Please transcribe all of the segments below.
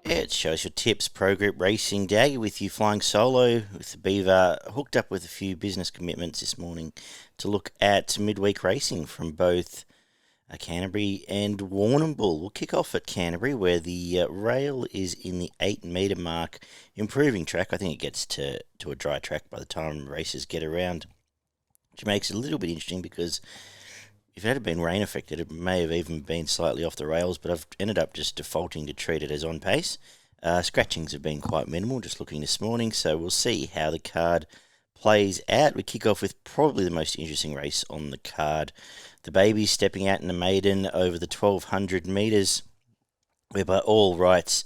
It shows your tips. Pro Group Racing Daggy with you flying solo with the Beaver, hooked up with a few business commitments this morning to look at midweek racing from both Canterbury and Warrnambool. We'll kick off at Canterbury where the rail is in the 8 metre mark, improving track. I think it gets to a dry track by the time races get around, which makes it a little bit interesting because if it had been rain affected, it may have even been slightly off the rails, but I've ended up just defaulting to treat it as on pace. Scratchings have been quite minimal, just looking this morning, so we'll see how the card plays out. We kick off with probably the most interesting race on the card. The Babies stepping out in the maiden over the 1200 metres, where by all rights,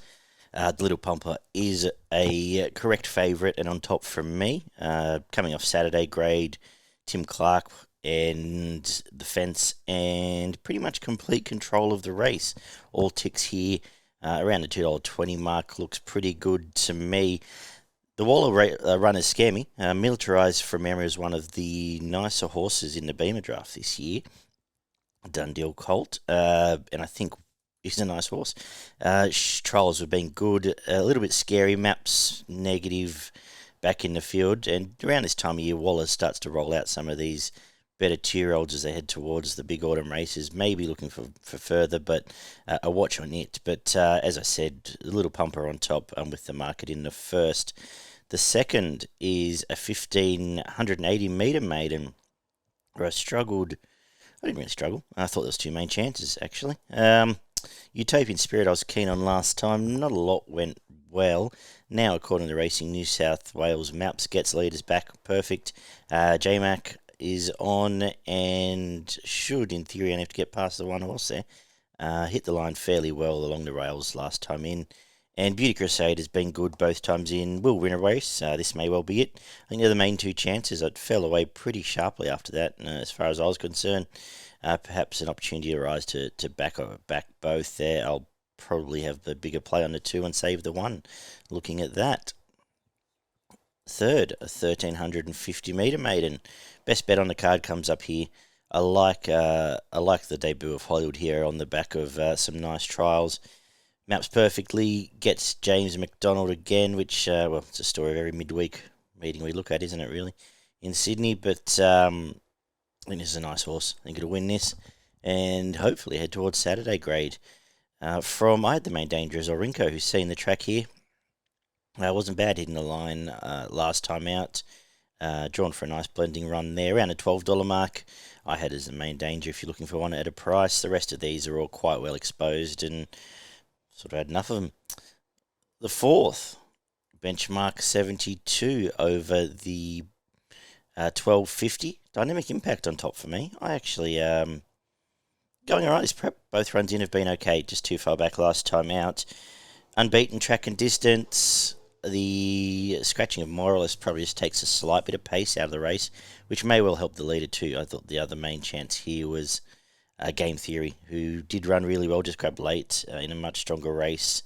the Little Pumper is a correct favourite and on top from me. Coming off Saturday grade, Tim Clark and the fence and pretty much complete control of the race. All ticks here around the $2.20 mark looks pretty good to me. The Waller runners scare me. Militarised from memory is one of the nicer horses in the Beamer draft this year. Dundee Colt, and I think he's a nice horse. Trials have been good, a little bit scary. Maps negative back in the field, and around this time of year, Waller starts to roll out some of these better 2-year-olds as they head towards the big autumn races, maybe looking for further, but a watch on it. But as I said, a Little Pumper on top with the market in the first. The second is a 1,580 metre maiden, where I didn't really struggle. I thought there was two main chances, actually. Utopian Spirit I was keen on last time. Not a lot went well. Now, according to Racing New South Wales Maps, gets leaders back perfect. J-Mac is on and should, in theory, only have to get past the one horse there. Hit the line fairly well along the rails last time in. And Beauty Crusade has been good both times in. Will win a race. This may well be it. I think they're the main two chances. It fell away pretty sharply after that, as far as I was concerned. Perhaps an opportunity arise to back both there. I'll probably have the bigger play on the 2 and save the 1. Looking at that. Third, a 1,350 metre maiden. Best bet on the card comes up here. I like the debut of Hollywood here on the back of some nice trials. Maps perfectly, gets James McDonald again, which, it's a story of every midweek meeting we look at, isn't it, really, in Sydney? But I think this is a nice horse. I think it'll win this and hopefully head towards Saturday grade. I had the main danger as Orinko, who's seen the track here. Wasn't bad hitting the line last time out. Drawn for a nice blending run there, around a $12 mark. I had as the main danger if you're looking for one at a price. The rest of these are all quite well exposed and sort of had enough of them. The fourth, benchmark 72 over the 1250. Dynamic Impact on top for me. I actually going all right. This prep, both runs in have been okay. Just too far back last time out. Unbeaten track and distance. The scratching of Morales probably just takes a slight bit of pace out of the race, which may well help the leader too. I thought the other main chance here was Game Theory, who did run really well, just grabbed late in a much stronger race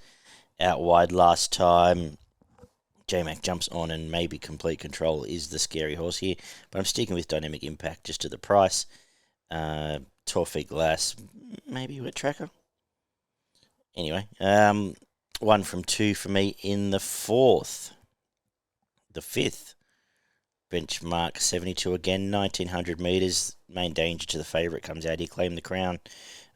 out wide last time. J-Mac jumps on and maybe Complete Control is the scary horse here, but I'm sticking with Dynamic Impact just at the price. 12 Feet Glass, maybe Wet Tracker. Anyway, 1 from 2 for me in the fourth. The fifth, benchmark 72 again, 1,900 metres. Main danger to the favourite comes out here, Claim the Crown,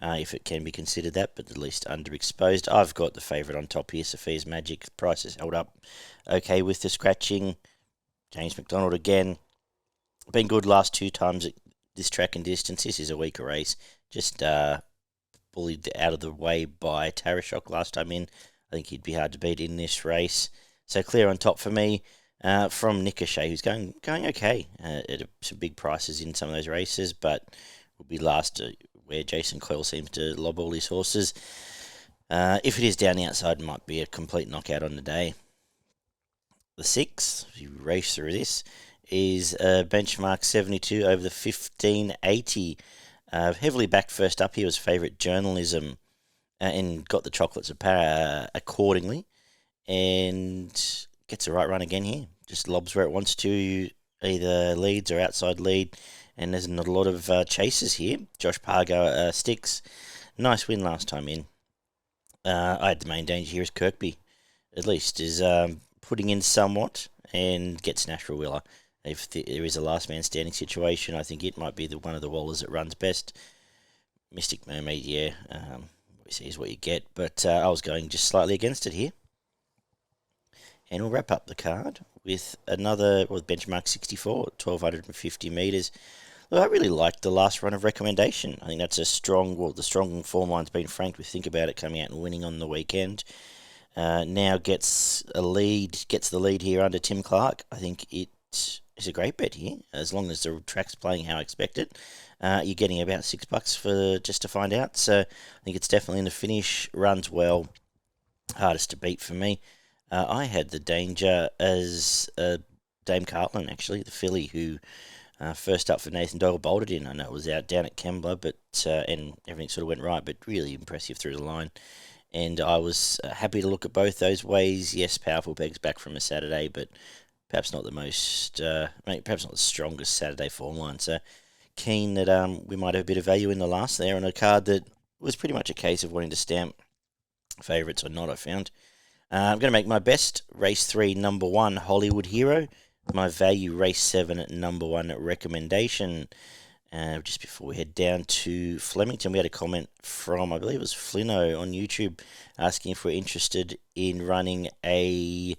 if it can be considered that, but at least underexposed. I've got the favourite on top here, Sophia's Magic. Price has held up okay with the scratching. James McDonald again. Been good last 2 times at this track and distance. This is a weaker race. Just bullied out of the way by Tarashok last time in. I think he'd be hard to beat in this race. So clear on top for me. From Nick O'Shea, who's going okay at some big prices in some of those races, but will be last where Jason Coyle seems to lob all his horses. If it is down the outside, it might be a complete knockout on the day. The sixth, if you race through this, is benchmark 72 over the 1580. Heavily backed first up here was Favourite Journalism and got the chocolates accordingly and gets a right run again here. Just lobs where it wants to. either leads or outside lead, and there's not a lot of chases here. Josh Pargo sticks. Nice win last time in. I had the main danger here is Kirkby, at least, is putting in somewhat and gets Nashville Wheeler. If there is a last man standing situation, I think it might be one of the Wallers that runs best. Mystic Mermaid, yeah, obviously is what you get, but I was going just slightly against it here. And we'll wrap up the card with another, benchmark 64, 1,250 metres. Look, I really liked the last run of recommendation. I think that's the strong form line's been franked with Think About It coming out and winning on the weekend. Now gets the lead here under Tim Clark. I think it is a great bet here, as long as the track's playing how I expected. You're getting about $6 for just to find out. So I think it's definitely in the finish. Runs well. Hardest to beat for me. I had the danger as Dame Cartland, actually, the filly who first up for Nathan Doyle bolted in. I know it was out down at Kembla, but and everything sort of went right, but really impressive through the line. And I was happy to look at both those ways. Yes, powerful pegs back from a Saturday, but perhaps not the most, perhaps not the strongest Saturday form line. So keen that we might have a bit of value in the last there on a card that was pretty much a case of wanting to stamp favourites or not, I found. I'm going to make my best race 3 number 1 Hollywood Hero. My value race 7 at number 1 recommendation. Just before we head down to Flemington, we had a comment from, I believe it was Flino on YouTube, asking if we're interested in running a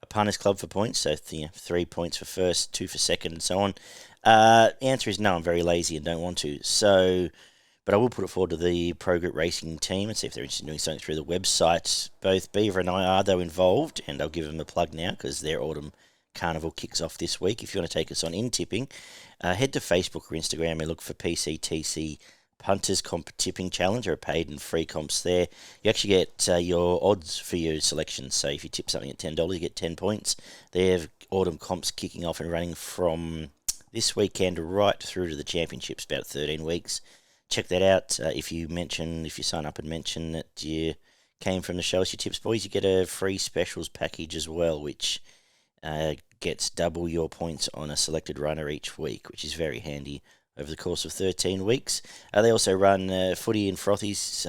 punters club for points. So 3 points for first, 2 for second, and so on. The answer is no. I'm very lazy and don't want to. So, but I will put it forward to the Pro Group Racing team and see if they're interested in doing something through the website. Both Beaver and I are, though, involved, and I'll give them a plug now because their autumn carnival kicks off this week. If you want to take us on in tipping, head to Facebook or Instagram and look for PCTC Punters Comp Tipping Challenge, or paid and free comps there. You actually get your odds for your selections. So if you tip something at $10, you get 10 points. They have autumn comps kicking off and running from this weekend right through to the championships, about 13 weeks. Check that out. If you sign up and mention that you came from the Show Us Your Tips Boys, you get a free specials package as well, which gets double your points on a selected runner each week, which is very handy over the course of 13 weeks. They also run Footy and Frothy's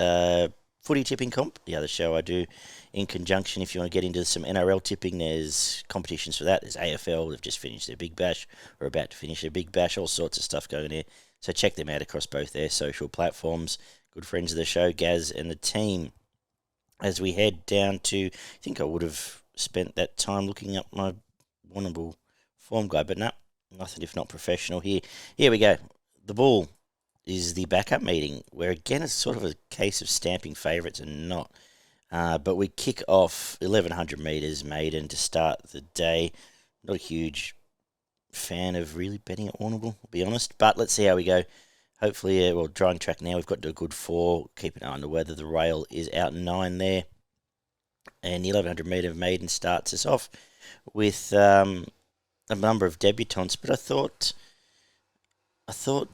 Footy Tipping Comp, the other show I do in conjunction. If you want to get into some NRL tipping, there's competitions for that. There's AFL, they've just finished their Big Bash, or about to finish their Big Bash, all sorts of stuff going there. So check them out across both their social platforms. Good friends of the show, Gaz and the team. As we head down to, I think I would have spent that time looking up my Warrnambool form guide, but no, nothing if not professional here. Here we go. The Bool is the backup meeting, where again it's sort of a case of stamping favourites and not. But we kick off 1,100 metres maiden to start the day. Not a huge fan of really betting at Warrnambool, I'll be honest, but let's see how we go. Hopefully, we'll drawing track now. We've got to a good 4. Keep an eye on the weather. The rail is out 9 there. And the 1,100 metre maiden starts us off with a number of debutantes, but I thought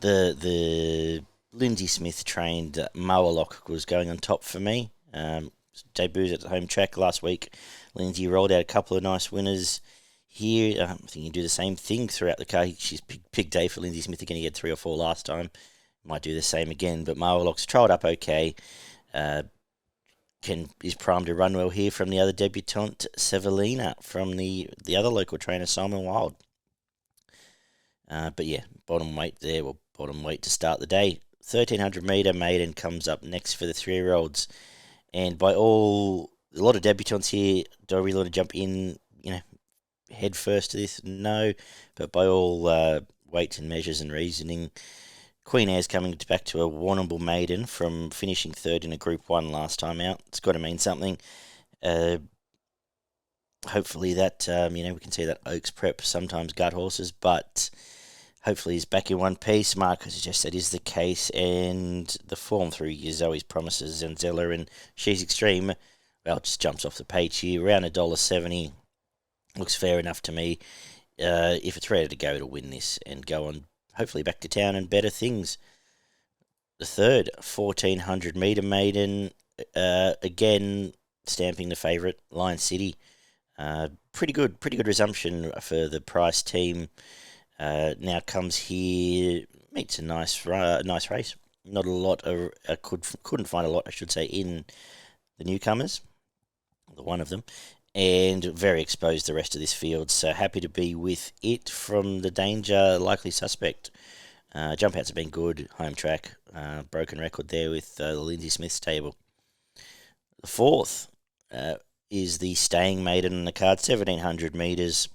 the Lindsay Smith trained Mowerlock was going on top for me. Debuted at the home track last week. Lindsay rolled out a couple of nice winners here. I think you can do the same thing throughout the car. She's big day for Lindsay Smith. Again, he had 3 or 4 last time. Might do the same again, but Mowerlock's trialled up okay. Is primed to run well here from the other debutante, Severina, from the other local trainer, Simon Wild. But yeah, bottom weight to start the day. 1,300 metre maiden comes up next for the 3-year-olds. And a lot of debutants here. Do I really want to jump in, head first to this? No. But by all weights and measures and reasoning, Queen Air's coming back to a Warrnambool maiden from finishing 3rd in a Group 1 last time out. It's got to mean something. Hopefully that, we can see that Oaks prep sometimes gut horses, but hopefully he's back in one piece. Marcus suggests that is the case, and the form through Zoe's Promises and Zeller and She's Extreme, well, just jumps off the page here. Around $1.70 looks fair enough to me. If it's ready to go to win this and go on, hopefully back to town and better things. The third, 1,400 metre maiden, again stamping the favourite, Lion City. Pretty good resumption for the Price team. Now comes here, meets a nice race. Not a lot. Couldn't find a lot, I should say, in the newcomers. The one of them. And very exposed the rest of this field. So happy to be with it from the danger likely suspect. Jump outs have been good. Home track. Broken record there with the Lindsay Smith stable. The fourth is the Staying Maiden on the card, 1,700 metres.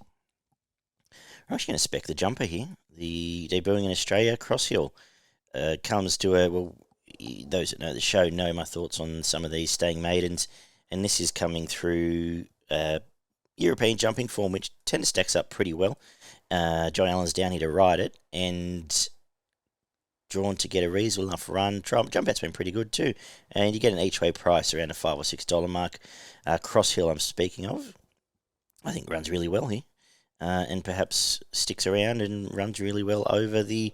I'm actually going to spec the jumper here. The debuting in Australia, Crosshill, comes to those that know the show know my thoughts on some of these Staying Maidens, and this is coming through European jumping form, which tend to stacks up pretty well. John Allen's down here to ride it, and drawn to get a reasonable enough run. Jump out's been pretty good too, and you get an each way price around the $5 or $6 mark. Crosshill, I'm speaking of, I think runs really well here, and perhaps sticks around and runs really well over the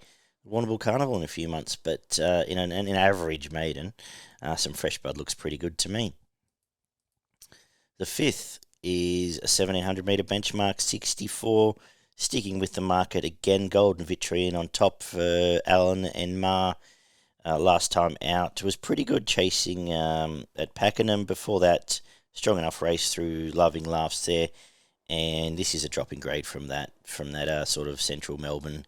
Warrnambool Carnival in a few months. But in an average maiden, some fresh blood looks pretty good to me. The fifth is a 1,700 metre benchmark, 64. Sticking with the market again, Golden Vitrion on top for Allen and Ma last time out. Was pretty good chasing at Pakenham. Before that, strong enough race through Loving Laughs there. And this is a drop in grade from that sort of central Melbourne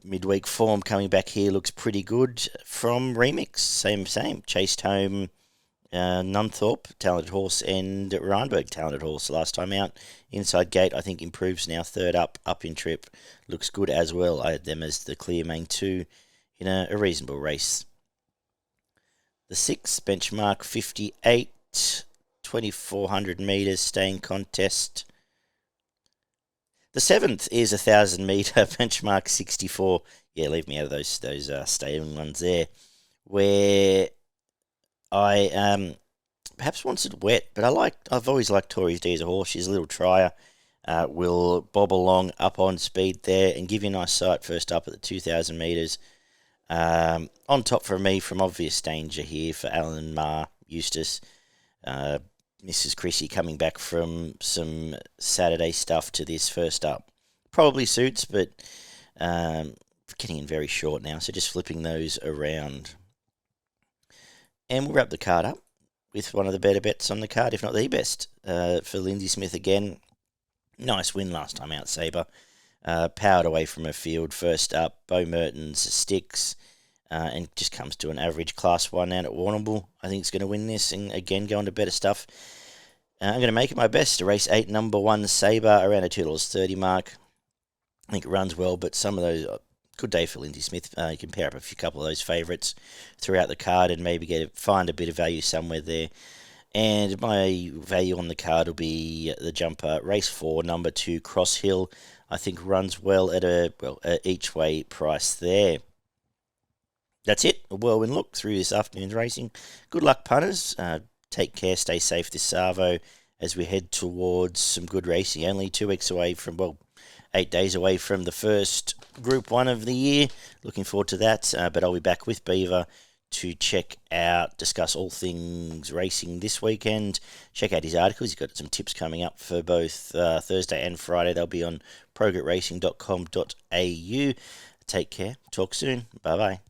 midweek form. Coming back here looks pretty good from Remix. Same. Chased home Nunthorpe, talented horse, and Rheinberg, talented horse last time out. Inside gate, I think, improves now. Third up in trip. Looks good as well. I had them as the clear main two in a reasonable race. The sixth, benchmark 58, 2,400 metres, staying contest. The seventh is 1,000 metre, benchmark 64. Yeah, leave me out of those staying ones there. Where I perhaps wants it wet, but I've always liked Tori's D as a horse. She's a little trier. Will bob along up on speed there and give you a nice sight first up at the 2,000 metres. On top for me from obvious danger here for Alan Ma, Eustace, Mrs. Chrissy coming back from some Saturday stuff to this first up. Probably suits, but getting in very short now, so just flipping those around. And we'll wrap the card up with one of the better bets on the card, if not the best, for Lindsay Smith again. Nice win last time out, Sabar. Powered away from her field first up. Bo Mertens sticks and just comes to an average Class 1 out at Warrnambool. I think it's going to win this and again go on to better stuff. I'm going to make it my best to race 8, number 1, Sabar, around a $2.30 mark. I think it runs well, but some of those... Good day for Lindsay Smith. You can pair up a couple of those favourites throughout the card and maybe find a bit of value somewhere there. And my value on the card will be the jumper, race 4, number 2, Crosshill. I think runs well at a each way price there. That's it. A whirlwind look through this afternoon's racing. Good luck, punters. Take care, stay safe this Savo as we head towards some good racing. Only 2 weeks away from, 8 days away from the first Group 1 of the year. Looking forward to that, but I'll be back with Beaver to discuss all things racing this weekend. Check out his articles. He's got some tips coming up for both Thursday and Friday. They'll be on progretracing.com.au. Take care. Talk soon. Bye-bye.